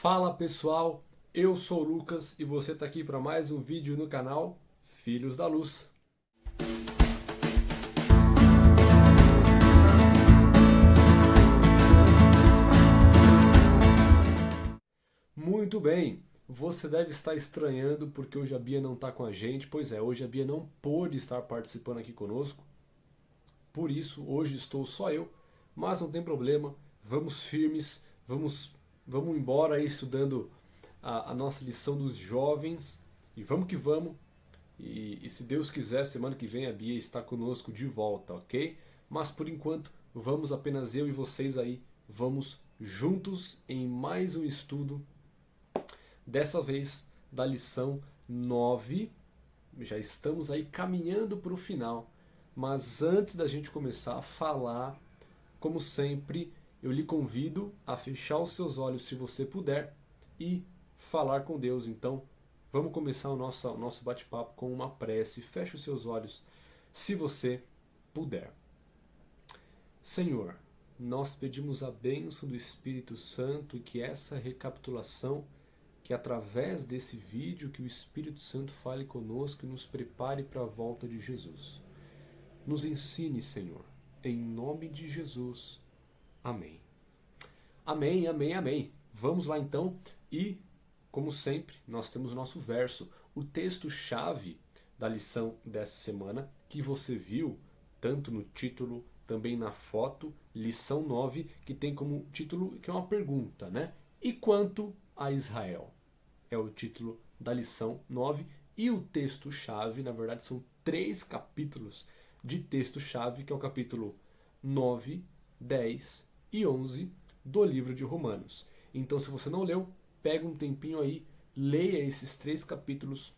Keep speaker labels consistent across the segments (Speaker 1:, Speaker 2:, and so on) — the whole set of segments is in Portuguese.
Speaker 1: Fala pessoal, eu sou o Lucas e você está aqui para mais um vídeo no canal Filhos da Luz. Muito bem, você deve estar estranhando porque hoje a Bia não está com a gente. Pois é, hoje a Bia não pôde estar participando aqui conosco, por isso hoje estou só eu, mas não tem problema, vamos firmes, vamos embora aí estudando a nossa lição dos jovens e vamos que vamos. E se Deus quiser, semana que vem a Bia está conosco de volta, ok? Mas por enquanto, vamos apenas eu e vocês aí, vamos juntos em mais um estudo, dessa vez da lição 9. Já estamos aí caminhando para o final, mas antes da gente começar a falar, como sempre, eu lhe convido a fechar os seus olhos se você puder e falar com Deus. Então, vamos começar o nosso bate-papo com uma prece. Feche os seus olhos se você puder. Senhor, nós pedimos a bênção do Espírito Santo e que essa recapitulação, que através desse vídeo, que o Espírito Santo fale conosco e nos prepare para a volta de Jesus. Nos ensine, Senhor, em nome de Jesus. Amém. Amém, amém, amém. Vamos lá então e, como sempre, nós temos o nosso verso, o texto-chave da lição dessa semana, que você viu tanto no título, também na foto, lição 9, que tem como título, que é uma pergunta, né? E quanto a Israel? É o título da lição 9 e o texto-chave, na verdade são 3 capítulos de texto-chave, que é o capítulo 9, 10 e 11 do livro de Romanos. Então, se você não leu, pega um tempinho aí, leia esses 3 capítulos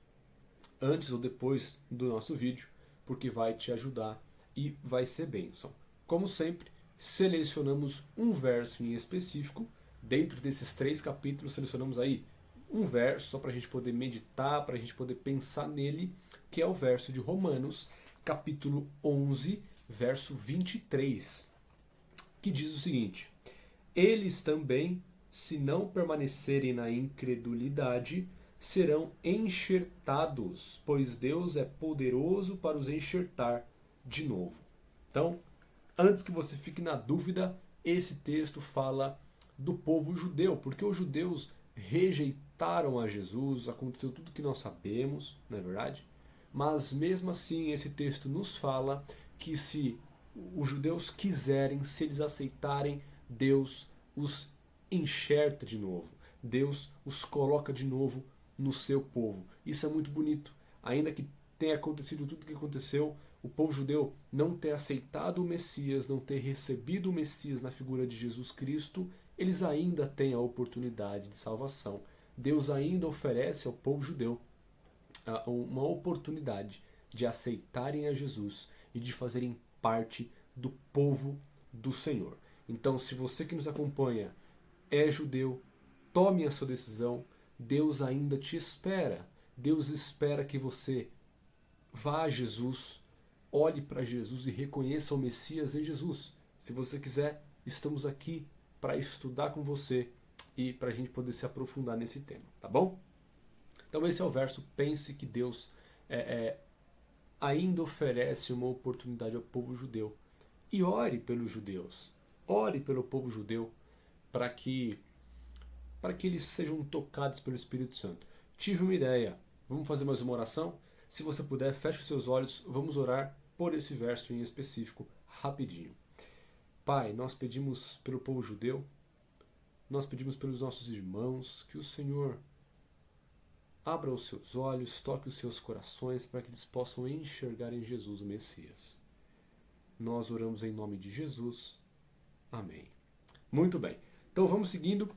Speaker 1: antes ou depois do nosso vídeo, porque vai te ajudar e vai ser bênção. Como sempre, selecionamos um verso em específico. Dentro desses 3 capítulos, selecionamos aí um verso só para a gente poder meditar, para a gente poder pensar nele, que é o verso de Romanos, capítulo 11, verso 23, que diz o seguinte: eles também, se não permanecerem na incredulidade, serão enxertados, pois Deus é poderoso para os enxertar de novo. Então, antes que você fique na dúvida, esse texto fala do povo judeu, porque os judeus rejeitaram a Jesus, aconteceu tudo que nós sabemos, não é verdade? Mas mesmo assim esse texto nos fala que se os judeus quiserem, se eles aceitarem, Deus os enxerta de novo. Deus os coloca de novo no seu povo. Isso é muito bonito. Ainda que tenha acontecido tudo o que aconteceu, o povo judeu não ter aceitado o Messias, não ter recebido o Messias na figura de Jesus Cristo, eles ainda têm a oportunidade de salvação. Deus ainda oferece ao povo judeu uma oportunidade de aceitarem a Jesus e de fazerem parte do povo do Senhor. Então, se você que nos acompanha é judeu, tome a sua decisão. Deus ainda te espera. Deus espera que você vá a Jesus, olhe para Jesus e reconheça o Messias em Jesus. Se você quiser, estamos aqui para estudar com você e para a gente poder se aprofundar nesse tema, tá bom? Então esse é o verso. Pense que Deus ainda oferece uma oportunidade ao povo judeu. E ore pelos judeus. Ore pelo povo judeu para que eles sejam tocados pelo Espírito Santo. Tive uma ideia. Vamos fazer mais uma oração? Se você puder, feche os seus olhos. Vamos orar por esse verso em específico, rapidinho. Pai, nós pedimos pelo povo judeu, nós pedimos pelos nossos irmãos, que o Senhor abra os seus olhos, toque os seus corações para que eles possam enxergar em Jesus o Messias. Nós oramos em nome de Jesus. Amém. Muito bem. Então vamos seguindo.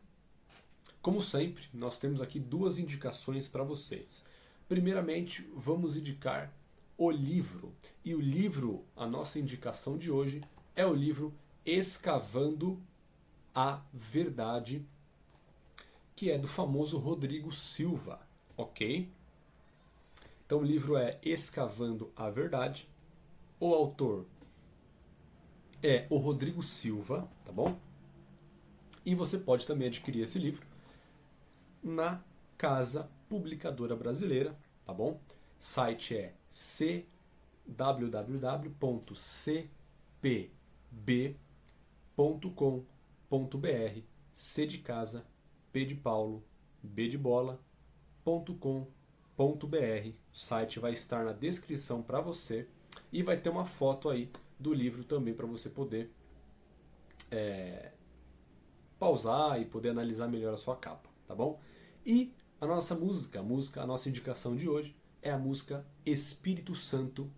Speaker 1: Como sempre, nós temos aqui 2 indicações para vocês. Primeiramente, vamos indicar o livro. E o livro, a nossa indicação de hoje, é o livro Escavando a Verdade, que é do famoso Rodrigo Silva, ok? Então o livro é Escavando a Verdade. O autor é o Rodrigo Silva, tá bom? E você pode também adquirir esse livro na Casa Publicadora Brasileira, tá bom? Site é www.cpb.com.br, C de casa, P de Paulo, B de bola, .com.br. O site vai estar na descrição para você e vai ter uma foto aí do livro também para você poder pausar e poder analisar melhor a sua capa, tá bom? E a nossa música, a nossa indicação de hoje é a música Espírito Santo,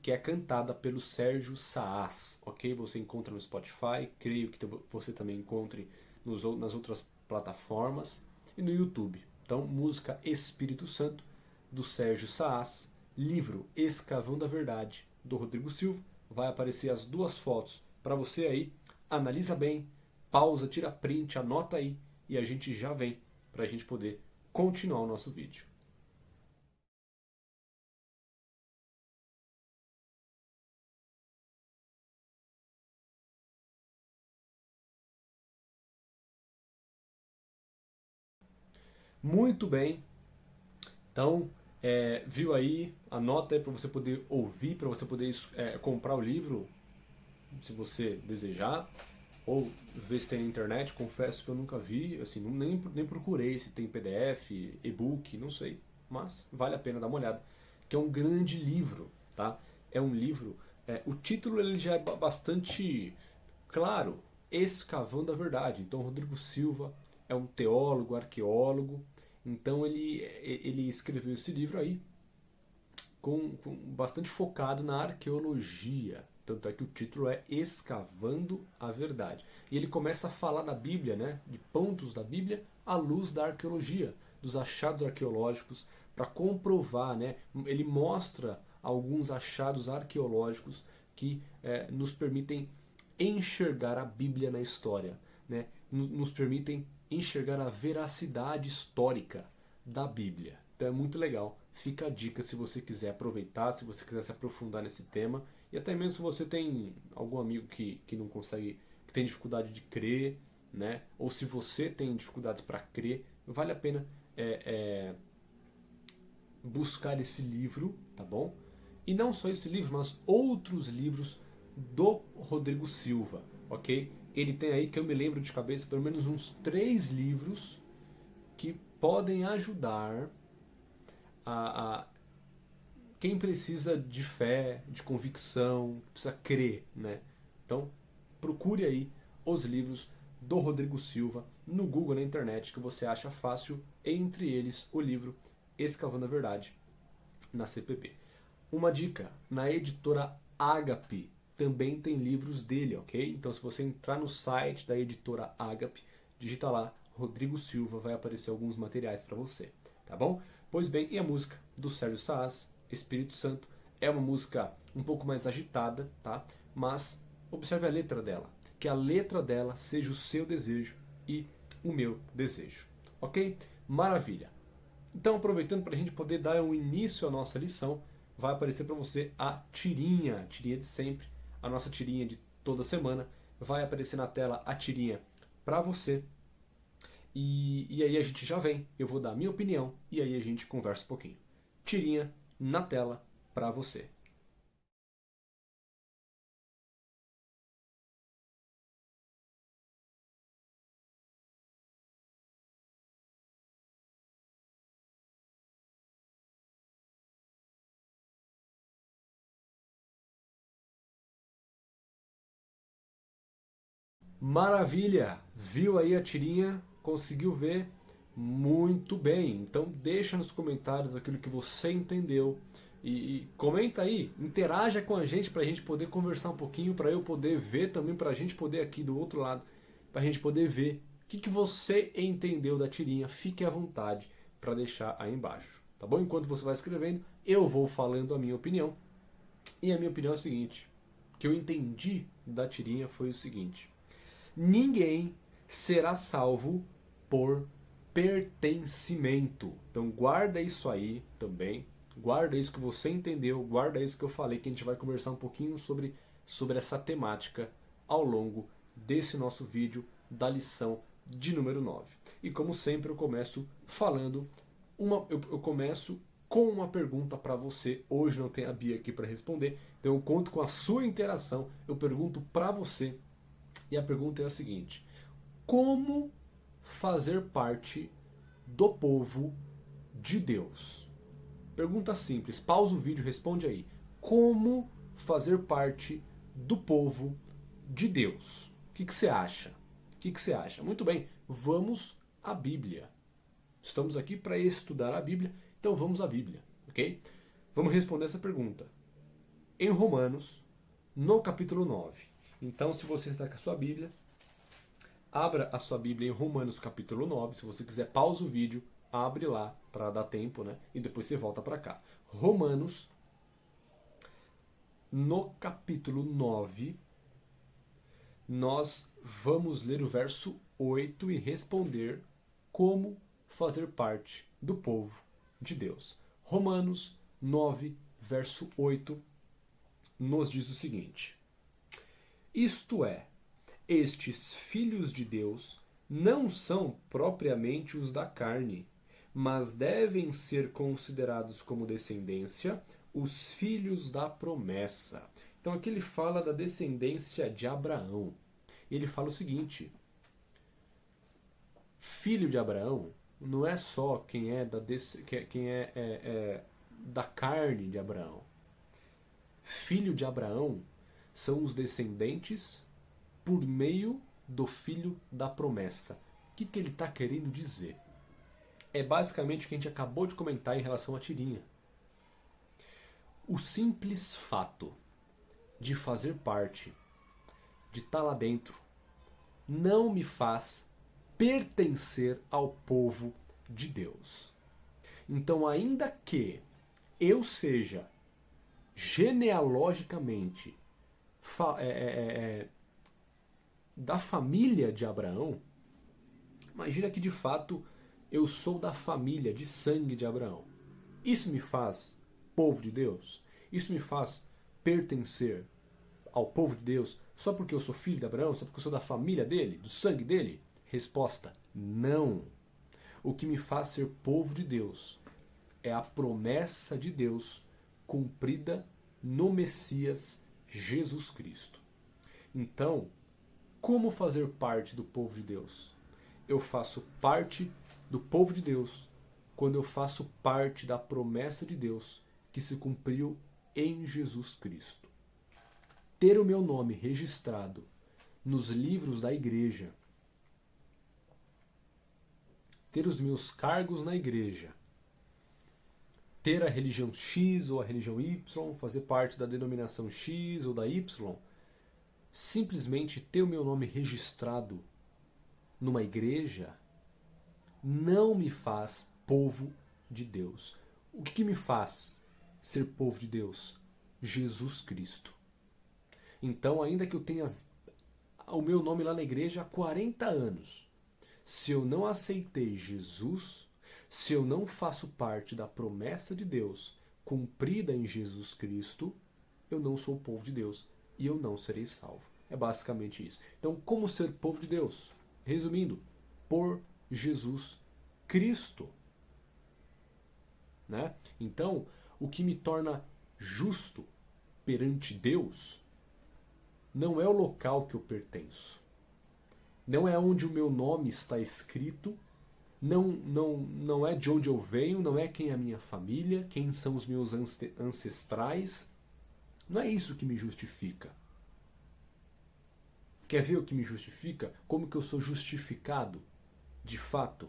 Speaker 1: que é cantada pelo Sérgio Saas, ok? Você encontra no Spotify, creio que você também encontre nas outras plataformas e no YouTube. Então, música Espírito Santo, do Sérgio Saas, livro Escavando a Verdade, do Rodrigo Silva. Vai aparecer as duas fotos para você aí, analisa bem, pausa, tira print, anota aí e a gente já vem para a gente poder continuar o nosso vídeo. Muito bem, então viu aí, anota aí para você poder ouvir, para você poder comprar o livro, se você desejar, ou ver se tem na internet. Confesso que eu nunca vi, assim, nem procurei se tem PDF, e-book, não sei, mas vale a pena dar uma olhada, que é um grande livro, tá? É um livro, o título ele já é bastante claro, Escavando a Verdade. Então Rodrigo Silva é um teólogo, arqueólogo, então ele escreveu esse livro aí com bastante focado na arqueologia. Tanto é que o título é Escavando a Verdade. E ele começa a falar da Bíblia, né, de pontos da Bíblia à luz da arqueologia, dos achados arqueológicos, para comprovar, né, ele mostra alguns achados arqueológicos que nos permitem enxergar a Bíblia na história, né, nos permitem enxergar a veracidade histórica da Bíblia. Então é muito legal. Fica a dica se você quiser aproveitar, se você quiser se aprofundar nesse tema. E até mesmo se você tem algum amigo que não consegue, que tem dificuldade de crer, né? Ou se você tem dificuldades para crer, vale a pena buscar esse livro, tá bom? E não só esse livro, mas outros livros do Rodrigo Silva, ok? Ele tem aí, que eu me lembro de cabeça, pelo menos uns 3 livros que podem ajudar a quem precisa de fé, de convicção, precisa crer, né? Então, procure aí os livros do Rodrigo Silva no Google, na internet, que você acha fácil, entre eles o livro Escavando a Verdade, na CPB. Uma dica, na editora Agape também tem livros dele, ok? Então se você entrar no site da editora Agape, digita lá Rodrigo Silva, vai aparecer alguns materiais para você, tá bom? Pois bem, e a música do Sérgio Saas, Espírito Santo, é uma música um pouco mais agitada, tá? Mas observe a letra dela, que a letra dela seja o seu desejo e o meu desejo, ok? Maravilha! Então, aproveitando para a gente poder dar um início à nossa lição, vai aparecer para você a tirinha de sempre, a nossa tirinha de toda semana. Vai aparecer na tela a tirinha para você. E aí a gente já vem, eu vou dar a minha opinião e aí a gente conversa um pouquinho. Tirinha na tela para você. Maravilha! Viu aí a tirinha? Conseguiu ver? Muito bem! Então deixa nos comentários aquilo que você entendeu e comenta aí, interaja com a gente para a gente poder conversar um pouquinho, para eu poder ver também, para a gente poder aqui do outro lado, para a gente poder ver o que você entendeu da tirinha. Fique à vontade para deixar aí embaixo, tá bom? Enquanto você vai escrevendo, eu vou falando a minha opinião. E a minha opinião é o seguinte, o que eu entendi da tirinha foi o seguinte: ninguém será salvo por pertencimento. Então guarda isso aí também, guarda isso que você entendeu, guarda isso que eu falei, que a gente vai conversar um pouquinho sobre essa temática ao longo desse nosso vídeo da lição de número 9. E como sempre eu começo falando, eu começo com uma pergunta para você. Hoje não tem a Bia aqui para responder, então eu conto com a sua interação. Eu pergunto para você e a pergunta é a seguinte: como fazer parte do povo de Deus? Pergunta simples, pausa o vídeo, responde aí. Como fazer parte do povo de Deus? O que você acha? O que você acha? Muito bem, vamos à Bíblia. Estamos aqui para estudar a Bíblia, então vamos à Bíblia, ok? Vamos responder essa pergunta. Em Romanos, no capítulo 9. Então, se você está com a sua Bíblia, abra a sua Bíblia em Romanos capítulo 9. Se você quiser, pausa o vídeo, abre lá para dar tempo, né? E depois você volta para cá. Romanos, no capítulo 9, nós vamos ler o verso 8 e responder como fazer parte do povo de Deus. Romanos 9, verso 8, nos diz o seguinte: isto é, estes filhos de Deus não são propriamente os da carne, mas devem ser considerados como descendência os filhos da promessa. Então aqui ele fala da descendência de Abraão. Ele fala o seguinte: filho de Abraão não é só quem é da carne de Abraão. Filho de Abraão são os descendentes por meio do filho da promessa. O que ele está querendo dizer? É basicamente o que a gente acabou de comentar em relação à tirinha. O simples fato de fazer parte, de estar lá dentro, não me faz pertencer ao povo de Deus. Então, ainda que eu seja genealogicamente da família de Abraão, imagina que de fato eu sou da família de sangue de Abraão. Isso me faz povo de Deus? Isso me faz pertencer ao povo de Deus só porque eu sou filho de Abraão? Só porque eu sou da família dele? Do sangue dele? Resposta: não. O que me faz ser povo de Deus é a promessa de Deus cumprida no Messias Jesus Cristo. Então, como fazer parte do povo de Deus? Eu faço parte do povo de Deus quando eu faço parte da promessa de Deus que se cumpriu em Jesus Cristo. Ter o meu nome registrado nos livros da igreja, ter os meus cargos na igreja, ter a religião X ou a religião Y, fazer parte da denominação X ou da Y, simplesmente ter o meu nome registrado numa igreja, não me faz povo de Deus. O que me faz ser povo de Deus? Jesus Cristo. Então, ainda que eu tenha o meu nome lá na igreja há 40 anos, se eu não aceitei Jesus, se eu não faço parte da promessa de Deus cumprida em Jesus Cristo, eu não sou povo de Deus e eu não serei salvo. É basicamente isso. Então, como ser povo de Deus? Resumindo, por Jesus Cristo. Né? Então, o que me torna justo perante Deus não é o local que eu pertenço. Não é onde o meu nome está escrito, não é de onde eu venho, não é quem é a minha família, quem são os meus ancestrais. Não é isso que me justifica. Quer ver o que me justifica? Como que eu sou justificado de fato?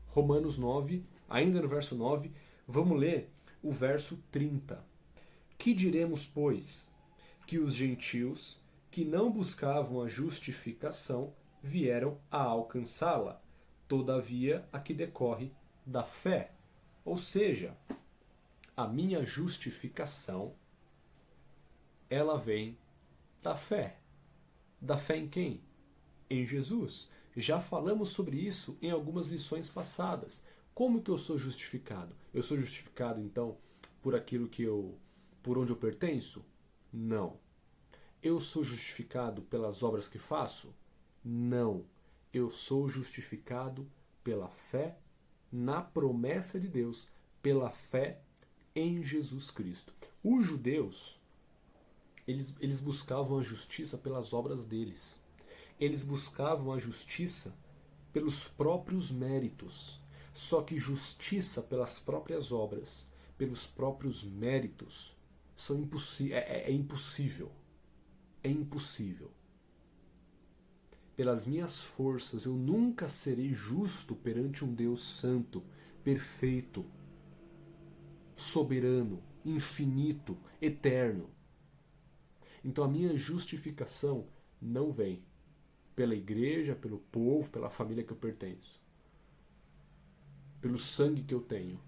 Speaker 1: Romanos 9, ainda no verso 9, vamos ler o verso 30. Que diremos, pois? Que os gentios que não buscavam a justificação vieram a alcançá-la, todavia a que decorre da fé. Ou seja, a minha justificação, ela vem da fé. Da fé em quem? Em Jesus. Já falamos sobre isso em algumas lições passadas. Como que eu sou justificado? Eu sou justificado, então, por aquilo por onde eu pertenço? Não. Eu sou justificado pelas obras que faço? Não. Eu sou justificado pela fé na promessa de Deus, pela fé em Jesus Cristo. Os judeus, eles buscavam a justiça pelas obras deles. Eles buscavam a justiça pelos próprios méritos. Só que justiça pelas próprias obras, pelos próprios méritos, é impossível. É impossível. Pelas minhas forças eu nunca serei justo perante um Deus santo, perfeito, soberano, infinito, eterno. Então a minha justificação não vem pela igreja, pelo povo, pela família que eu pertenço, pelo sangue que eu tenho.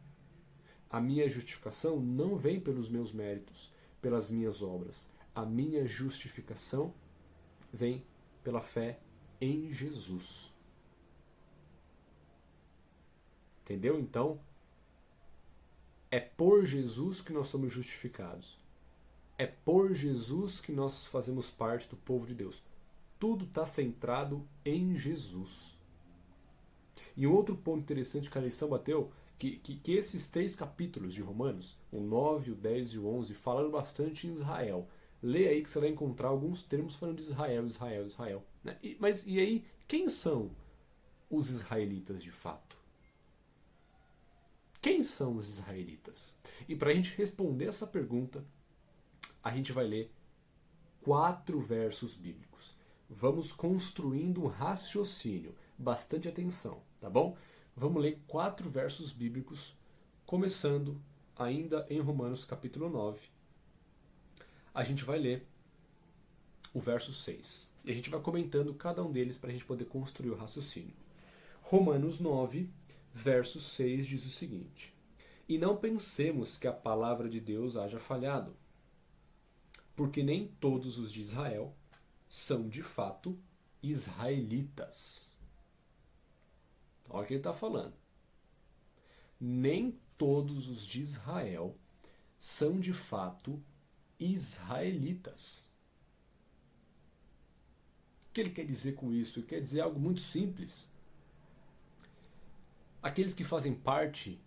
Speaker 1: A minha justificação não vem pelos meus méritos, pelas minhas obras. A minha justificação vem pela fé em Jesus. Entendeu? Então, é por Jesus que nós somos justificados. É por Jesus que nós fazemos parte do povo de Deus. Tudo está centrado em Jesus. E um outro ponto interessante que a lição bateu, que esses 3 capítulos de Romanos, o 9, o 10 e o 11, falam bastante em Israel. Lê aí que você vai encontrar alguns termos falando de Israel, Israel, Israel. Né? E aí, quem são os israelitas de fato? Quem são os israelitas? E para a gente responder essa pergunta, a gente vai ler 4 versos bíblicos. Vamos construindo um raciocínio. Bastante atenção, tá bom? Vamos ler 4 versos bíblicos, começando ainda em Romanos capítulo 9. A gente vai ler o verso 6. E a gente vai comentando cada um deles para a gente poder construir o raciocínio. Romanos 9, verso 6 diz o seguinte: E não pensemos que a palavra de Deus haja falhado, porque nem todos os de Israel são de fato israelitas. Olha o que ele está falando. Nem todos os de Israel são de fato israelitas. O que ele quer dizer com isso? Ele quer dizer algo muito simples. Aqueles que fazem parte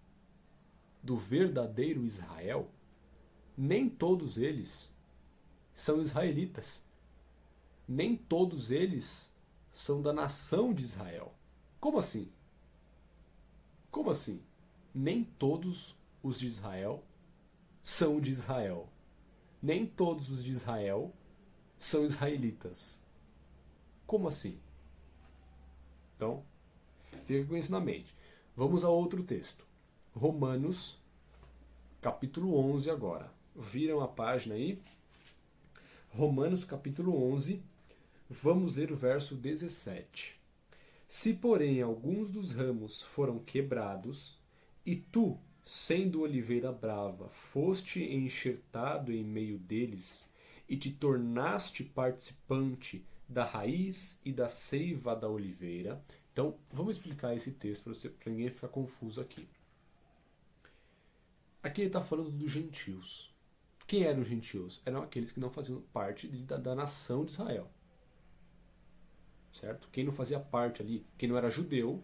Speaker 1: do verdadeiro Israel, nem todos eles são israelitas. Nem todos eles são da nação de Israel. Como assim? Como assim? Nem todos os de Israel são de Israel. Nem todos os de Israel são israelitas. Como assim? Então, fica com isso na mente. Vamos a outro texto. Romanos, capítulo 11 agora. Viram a página aí? Romanos, capítulo 11. Vamos ler o verso 17. Se, porém, alguns dos ramos foram quebrados, e tu, sendo oliveira brava, foste enxertado em meio deles, e te tornaste participante da raiz e da seiva da oliveira. Então, vamos explicar esse texto para ninguém ficar confuso aqui. Aqui ele está falando dos gentios. Quem eram os gentios? Eram aqueles que não faziam parte da nação de Israel. Certo? Quem não fazia parte ali, quem não era judeu,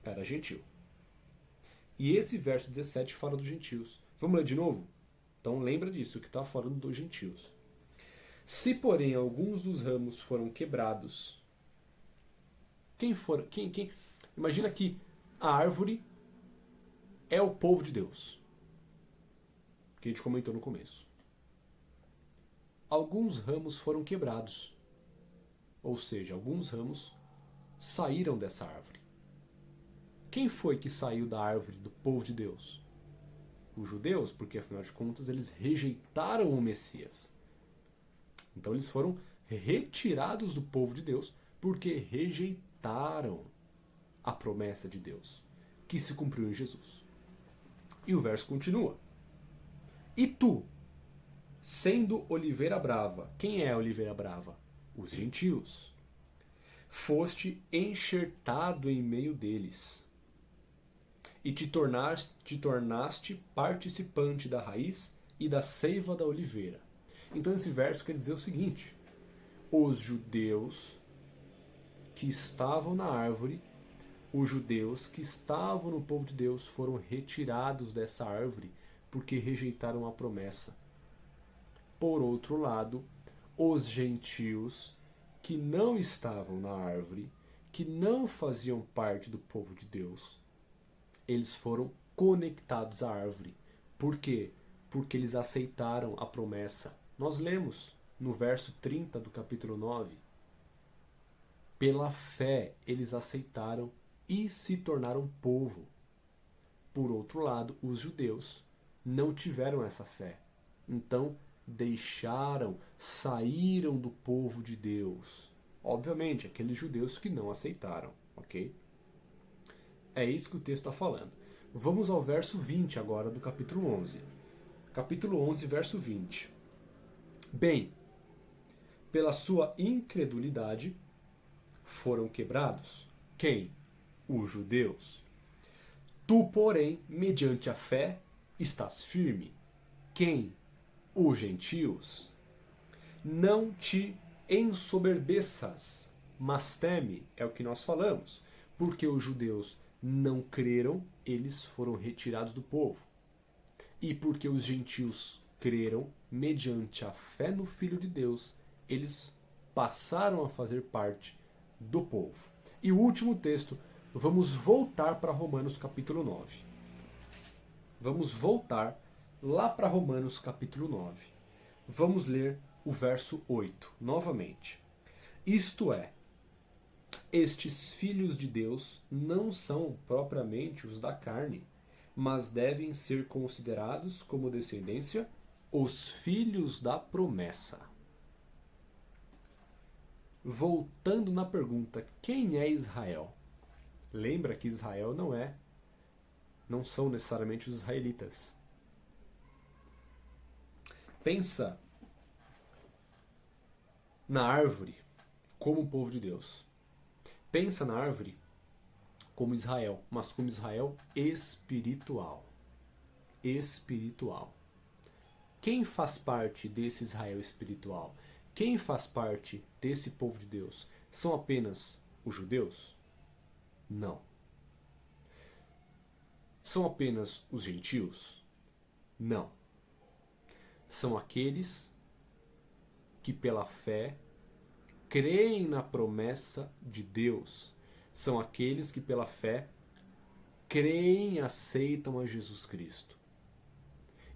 Speaker 1: era gentio. E esse verso 17 fala dos gentios. Vamos ler de novo? Então lembra disso, que está falando dos gentios. Se, porém, alguns dos ramos foram quebrados, imagina que a árvore é o povo de Deus, que a gente comentou no começo. Alguns ramos foram quebrados, ou seja, alguns ramos saíram dessa árvore. Quem foi que saiu da árvore do povo de Deus? Os judeus, porque afinal de contas eles rejeitaram o Messias. Então eles foram retirados do povo de Deus porque rejeitaram a promessa de Deus, que se cumpriu em Jesus. E o verso continua. E tu, sendo oliveira brava, quem é a oliveira brava? Os gentios. Foste enxertado em meio deles, e te tornaste participante da raiz e da seiva da oliveira. Então esse verso quer dizer o seguinte: os judeus que estavam na árvore, os judeus que estavam no povo de Deus foram retirados dessa árvore porque rejeitaram a promessa. Por outro lado, os gentios que não estavam na árvore, que não faziam parte do povo de Deus, eles foram conectados à árvore. Por quê? Porque eles aceitaram a promessa. Nós lemos no verso 30 do capítulo 9. Pela fé eles aceitaram e se tornaram povo. Por outro lado, os judeus não tiveram essa fé. Então, deixaram, saíram do povo de Deus. Obviamente, aqueles judeus que não aceitaram, ok? É isso que o texto está falando. Vamos ao verso 20 agora do capítulo 11. Capítulo 11, verso 20. Bem, pela sua incredulidade foram quebrados. Quem? Os judeus. Tu, porém, mediante a fé, estás firme. Quem? Os gentios. Não te ensoberbeças, mas teme, é o que nós falamos, porque os judeus não creram, eles foram retirados do povo. E porque os gentios creram, mediante a fé no Filho de Deus, eles passaram a fazer parte do povo. E o último texto, vamos voltar para Romanos capítulo 9. Vamos voltar lá para Romanos capítulo 9. Vamos ler o verso 8 novamente. Isto é, estes filhos de Deus não são propriamente os da carne, mas devem ser considerados como descendência os filhos da promessa. Voltando na pergunta, quem é Israel? Lembra que Israel não são necessariamente os israelitas. Pensa na árvore como o povo de Deus. Pensa na árvore como Israel, mas como Israel espiritual. Espiritual. Quem faz parte desse Israel espiritual? Quem faz parte desse povo de Deus? São apenas os judeus? Não. São apenas os gentios? Não. São aqueles que pela fé creem na promessa de Deus. São aqueles que pela fé creem e aceitam a Jesus Cristo.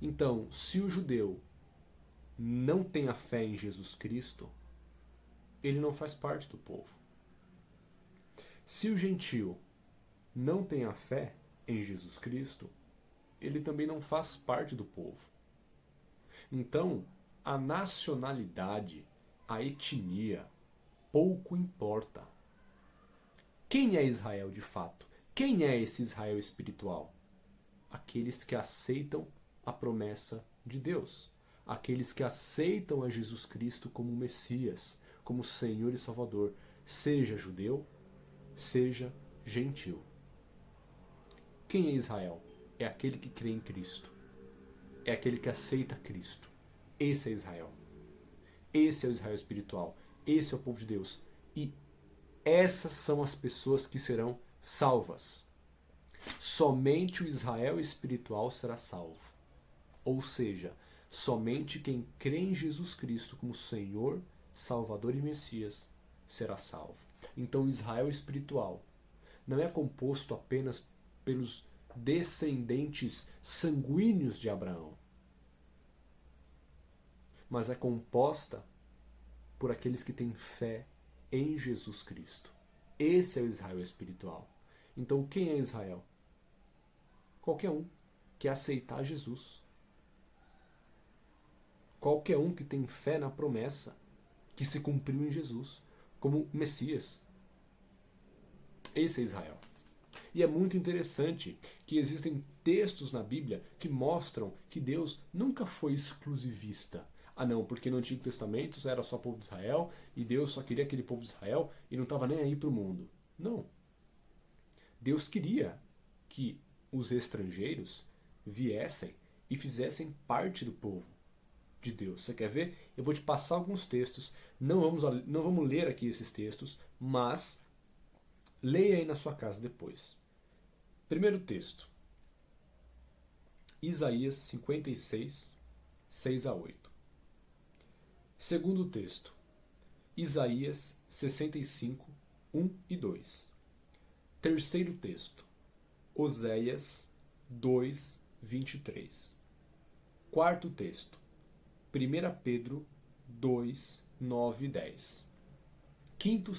Speaker 1: Então, se o judeu não tem a fé em Jesus Cristo, ele não faz parte do povo. Se o gentio não tem a fé em Jesus Cristo, ele também não faz parte do povo. Então, a nacionalidade, a etnia, pouco importa. Quem é Israel de fato? Quem é esse Israel espiritual? Aqueles que aceitam a promessa de Deus. Aqueles que aceitam a Jesus Cristo como Messias, como Senhor e Salvador, seja judeu, seja gentil. Quem é Israel? É aquele que crê em Cristo. É aquele que aceita Cristo. Esse é Israel. Esse é o Israel espiritual. Esse é o povo de Deus. E essas são as pessoas que serão salvas. Somente o Israel espiritual será salvo. Ou seja, somente quem crê em Jesus Cristo como Senhor, Salvador e Messias será salvo. Então, o Israel espiritual não é composto apenas pelos descendentes sanguíneos de Abraão, mas é composta por aqueles que têm fé em Jesus Cristo. Esse é o Israel espiritual. Então, quem é Israel? Qualquer um que aceitar Jesus. Qualquer um que tem fé na promessa que se cumpriu em Jesus, como Messias. Esse é Israel. E é muito interessante que existem textos na Bíblia que mostram que Deus nunca foi exclusivista. Ah não, porque no Antigo Testamento era só o povo de Israel e Deus só queria aquele povo de Israel e não estava nem aí para o mundo. Não. Deus queria que os estrangeiros viessem e fizessem parte do povo de Deus. Você quer ver? Eu vou te passar alguns textos. Não vamos ler aqui esses textos, mas Leia aí na sua casa depois. Primeiro texto, Isaías 56, 6 a 8. Segundo texto, Isaías 65, 1 e 2. Terceiro texto, Oséias 2, 23. Quarto texto, 1 Pedro 2, 9 e 10. Quinto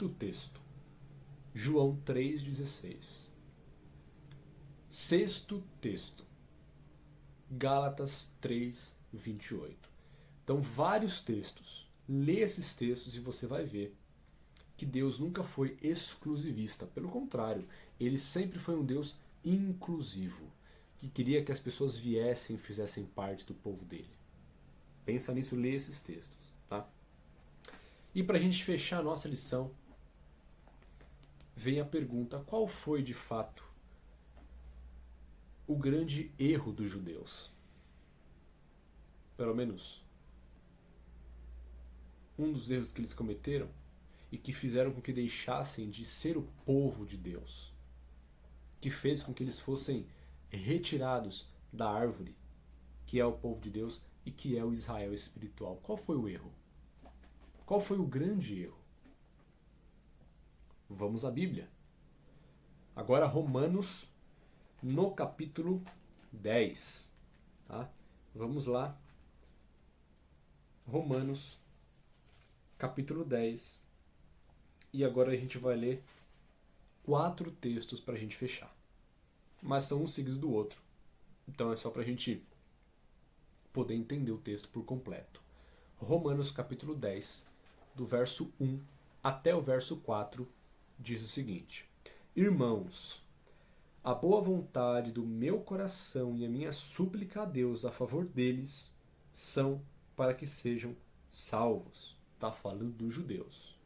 Speaker 1: texto, João 3, 16. Sexto texto, Gálatas 3, 28. Então, vários textos. Lê esses textos e você vai ver que Deus nunca foi exclusivista. Pelo contrário, ele sempre foi um Deus inclusivo, que queria que as pessoas viessem e fizessem parte do povo dele. Pensa nisso, lê esses textos. Tá? E para a gente fechar a nossa lição, vem a pergunta: qual foi de fato o grande erro dos judeus? Pelo menos um dos erros que eles cometeram e que fizeram com que deixassem de ser o povo de Deus, que fez com que eles fossem retirados da árvore, que é o povo de Deus e que é o Israel espiritual. Qual foi o erro? Qual foi o grande erro? Vamos à Bíblia. Agora Romanos, no capítulo 10. Tá? Vamos lá. Romanos, capítulo 10. E agora a gente vai ler 4 textos para a gente fechar. Mas são um seguido do outro. Então é só para a gente poder entender o texto por completo. Romanos capítulo 10, do verso 1 até o verso 4, diz o seguinte: Irmãos, a boa vontade do meu coração e a minha súplica a Deus a favor deles são para que sejam salvos. Está falando dos judeus,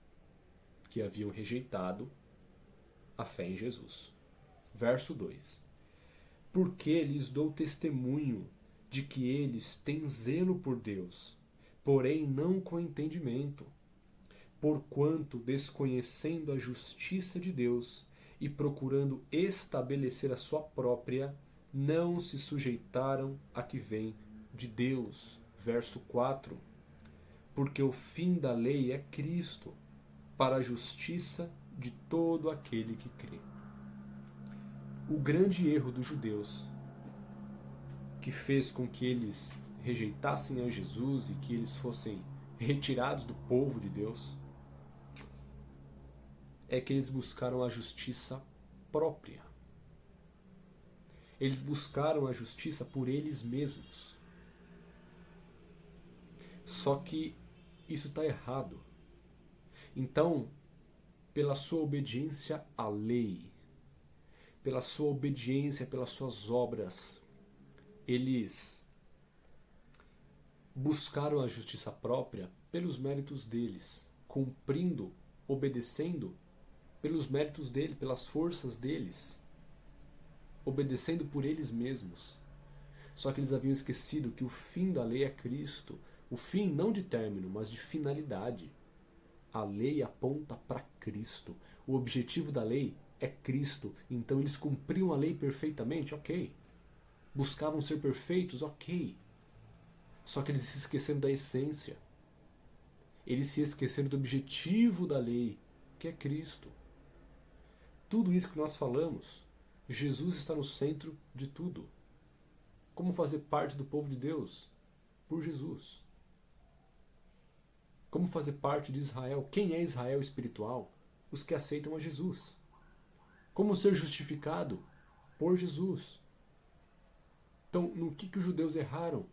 Speaker 1: que haviam rejeitado a fé em Jesus. Verso 2: Porque lhes dou testemunho de que eles têm zelo por Deus, porém não com entendimento, porquanto, desconhecendo a justiça de Deus e procurando estabelecer a sua própria, não se sujeitaram a que vem de Deus. Verso 4: Porque o fim da lei é Cristo, para a justiça de todo aquele que crê. O grande erro dos judeus, que fez com que eles rejeitassem a Jesus e que eles fossem retirados do povo de Deus, é que eles buscaram a justiça própria. Eles buscaram a justiça por eles mesmos. Só que isso está errado. Então, pela sua obediência à lei, pela sua obediência, pelas suas obras, eles buscaram a justiça própria pelos méritos deles, cumprindo, obedecendo pelos méritos dele, pelas forças deles, obedecendo por eles mesmos. Só que eles haviam esquecido que o fim da lei é Cristo. O fim não de término, mas de finalidade. A lei aponta para Cristo. O objetivo da lei é Cristo. Então eles cumpriam a lei perfeitamente? Ok. Buscavam ser perfeitos? Ok. Só que eles se esqueceram da essência. Eles se esqueceram do objetivo da lei, que é Cristo. Tudo isso que nós falamos, Jesus está no centro de tudo. Como fazer parte do povo de Deus? Por Jesus. Como fazer parte de Israel? Quem é Israel espiritual? Os que aceitam a Jesus. Como ser justificado? Por Jesus. Então, no que os judeus erraram?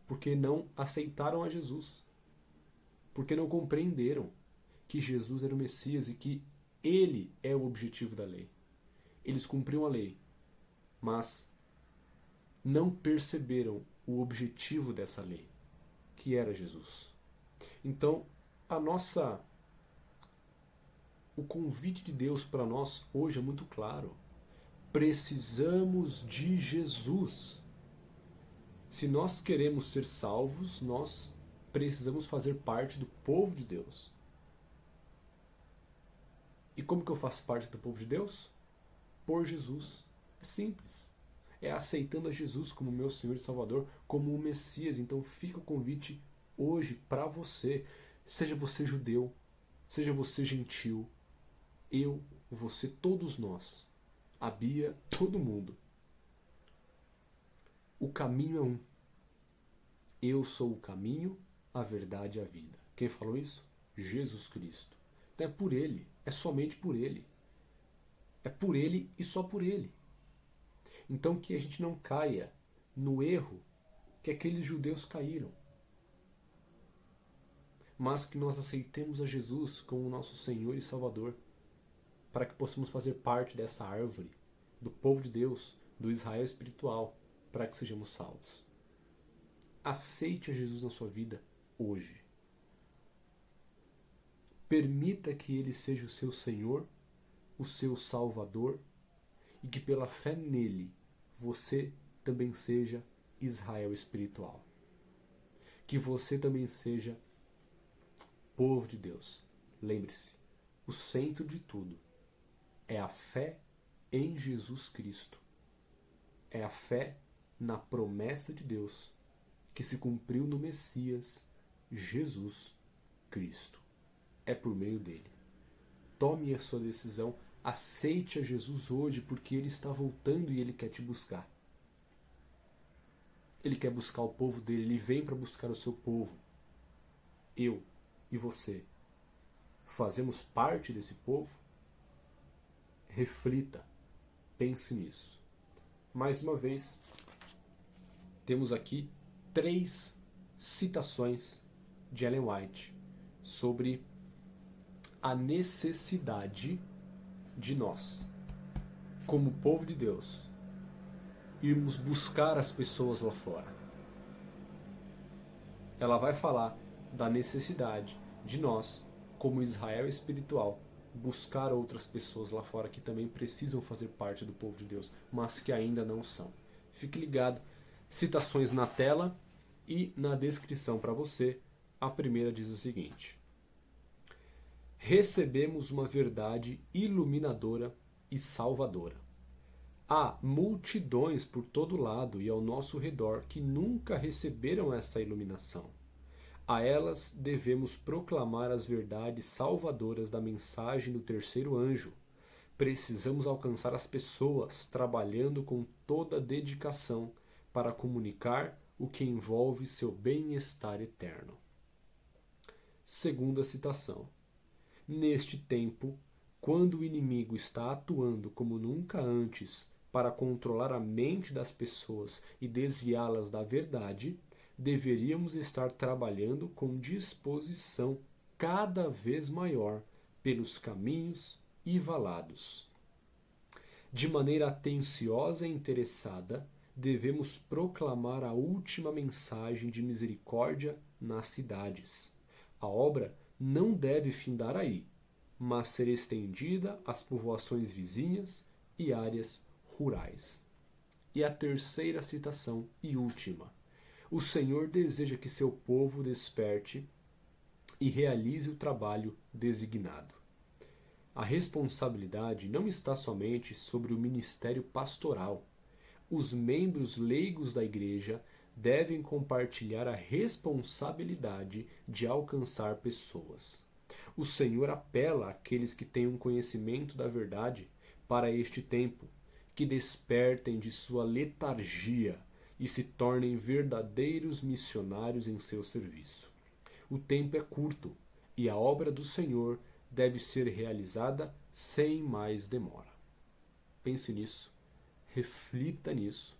Speaker 1: Porque não aceitaram a Jesus. Porque não compreenderam que Jesus era o Messias e que ele é o objetivo da lei. Eles cumpriam a lei, mas não perceberam o objetivo dessa lei, que era Jesus. Então, o convite de Deus para nós hoje é muito claro. Precisamos de Jesus. Se nós queremos ser salvos, nós precisamos fazer parte do povo de Deus. E como que eu faço parte do povo de Deus? Por Jesus. É simples. É aceitando a Jesus como meu Senhor e Salvador, como o Messias. Então fica o convite hoje para você. Seja você judeu, seja você gentil, eu, você, todos nós, a Bia, todo mundo. O caminho é um. Eu sou o caminho, a verdade e a vida. Quem falou isso? Jesus Cristo. Então é por Ele, é somente por Ele. É por Ele e só por Ele. Então que a gente não caia no erro que aqueles judeus caíram. Mas que nós aceitemos a Jesus como nosso Senhor e Salvador, para que possamos fazer parte dessa árvore, do povo de Deus, do Israel espiritual, para que sejamos salvos. Aceite a Jesus na sua vida hoje. Permita que Ele seja o seu Senhor, o seu Salvador, e que pela fé nele você também seja Israel espiritual. Que você também seja povo de Deus. Lembre-se, o centro de tudo é a fé em Jesus Cristo. É a fé na promessa de Deus que se cumpriu no Messias, Jesus Cristo. É por meio dele. Tome a sua decisão, aceite a Jesus hoje, porque ele está voltando e ele quer te buscar. Ele quer buscar o povo dele, ele vem para buscar o seu povo. Eu e você fazemos parte desse povo? Reflita, pense nisso. Mais uma vez, temos aqui 3 citações de Ellen White sobre a necessidade de nós, como povo de Deus, irmos buscar as pessoas lá fora. Ela vai falar da necessidade de nós, como Israel espiritual, buscar outras pessoas lá fora que também precisam fazer parte do povo de Deus, mas que ainda não são. Fique ligado. Citações na tela e na descrição para você. A primeira diz o seguinte: recebemos uma verdade iluminadora e salvadora. Há multidões por todo lado e ao nosso redor que nunca receberam essa iluminação. A elas devemos proclamar as verdades salvadoras da mensagem do terceiro anjo. Precisamos alcançar as pessoas trabalhando com toda a dedicação para comunicar o que envolve seu bem-estar eterno. Segunda citação. Neste tempo, quando o inimigo está atuando como nunca antes para controlar a mente das pessoas e desviá-las da verdade, deveríamos estar trabalhando com disposição cada vez maior pelos caminhos e valados. De maneira atenciosa e interessada, devemos proclamar a última mensagem de misericórdia nas cidades. A obra não deve findar aí, mas ser estendida às povoações vizinhas e áreas rurais. E a terceira citação e última. O Senhor deseja que seu povo desperte e realize o trabalho designado. A responsabilidade não está somente sobre o ministério pastoral. Os membros leigos da igreja devem compartilhar a responsabilidade de alcançar pessoas. O Senhor apela àqueles que têm um conhecimento da verdade para este tempo, que despertem de sua letargia e se tornem verdadeiros missionários em seu serviço. O tempo é curto e a obra do Senhor deve ser realizada sem mais demora. Pense nisso, reflita nisso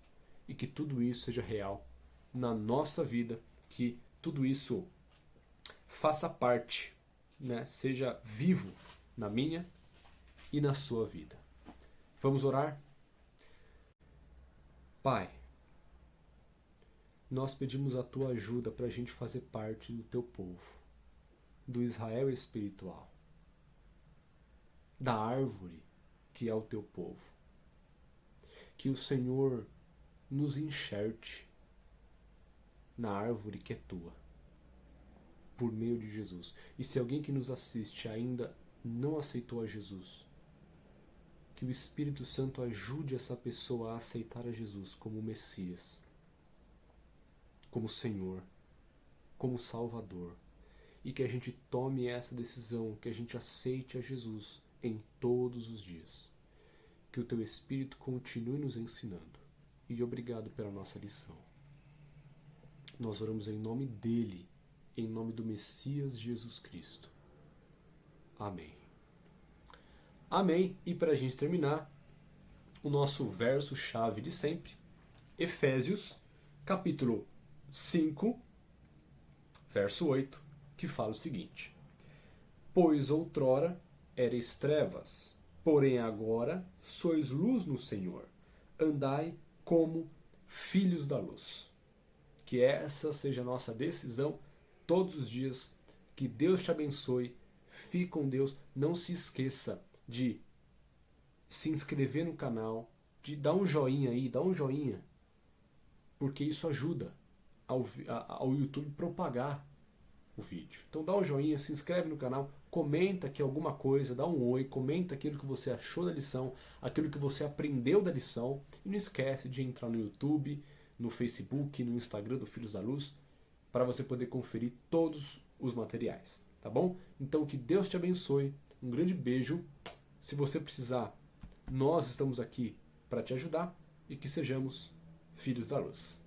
Speaker 1: e que tudo isso seja real na nossa vida, que tudo isso faça parte, seja vivo na minha e na sua vida. Vamos orar? Pai, nós pedimos a tua ajuda para a gente fazer parte do teu povo, do Israel espiritual, da árvore que é o teu povo. Que o Senhor nos enxerte na árvore que é tua, por meio de Jesus. E se alguém que nos assiste ainda não aceitou a Jesus. Que o Espírito Santo ajude essa pessoa a aceitar a Jesus como Messias, como Senhor, como Salvador. E que a gente tome essa decisão, que a gente aceite a Jesus em todos os dias. Que o Teu Espírito continue nos ensinando. E obrigado pela nossa lição. Nós oramos em nome dEle, em nome do Messias Jesus Cristo. Amém. Amém. E para a gente terminar, o nosso verso-chave de sempre, Efésios, capítulo 5, verso 8, que fala o seguinte: Pois outrora erais trevas, porém agora sois luz no Senhor. Andai como filhos da luz. Que essa seja a nossa decisão todos os dias. Que Deus te abençoe. Fique com Deus. Não se esqueça de se inscrever no canal, de dar um joinha aí, dá um joinha, porque isso ajuda ao YouTube propagar o vídeo. Então dá um joinha, se inscreve no canal, comenta aqui alguma coisa, dá um oi, comenta aquilo que você achou da lição, aquilo que você aprendeu da lição, e não esquece de entrar no YouTube, no Facebook, no Instagram do Filhos da Luz, para você poder conferir todos os materiais, tá bom? Então que Deus te abençoe, um grande beijo. Se você precisar, nós estamos aqui para te ajudar, e que sejamos filhos da luz.